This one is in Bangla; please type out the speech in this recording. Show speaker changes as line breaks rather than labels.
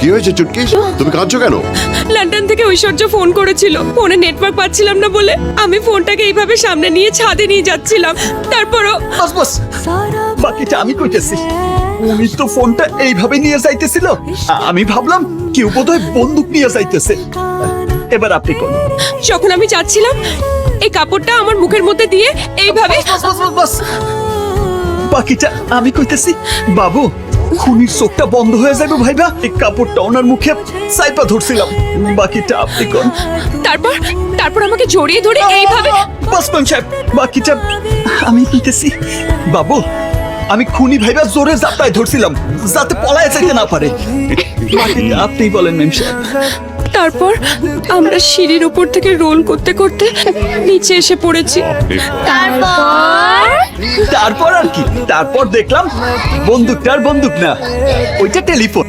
কি হয়েছে চুটকি? তুমি কাঁদছো কেন?
লন্ডন থেকে ঐশ্বর্য ফোন করেছিল। ফোনে নেটওয়ার্ক পাচ্ছিলাম না বলে আমি ফোনটাকে এইভাবে সামনে নিয়ে ছাদে নিয়ে যাচ্ছিলাম। তারপরও
বাস বাস, বাকিটা আমি কইতেছি। উনি তো ফোনটা এইভাবে নিয়ে যাইতেছিল, আমি ভাবলাম কেউ বোধহয় বন্দুক নিয়ে যাইতেছে। এবার আপনি কোন?
যখন আমি যাচ্ছিলাম এই কাপড়টা আমার মুখের মধ্যে দিয়ে এইভাবে
বাকিটা আমি কইতেছি। বাবু, খুনির চোখটা বন্ধ হয়ে যাবে ভাইবা, এই কাপড়টা ওনার মুখে সাইপা ধরছিলাম। বাকিটা আপনি কোন?
তারপর আমাকে জড়িয়ে ধরে এইভাবে।
বাস কোন সাহেব, বাকিটা আমি কইতেছি। বাবু, আমি খুনি ভাইবা জোরে জাপটায় ধরছিলাম যাতে পলায় যাইতে না পারে। বাকিটা আপনিই বলেন মেম সাহেব।
তারপর আমরা সিঁড়ির উপর থেকে রোল করতে করতে নিচে এসে পড়েছি।
তারপর আর কি? তারপর দেখলাম বন্দুকটা আর বন্দুক না, ওইটা টেলিফোন।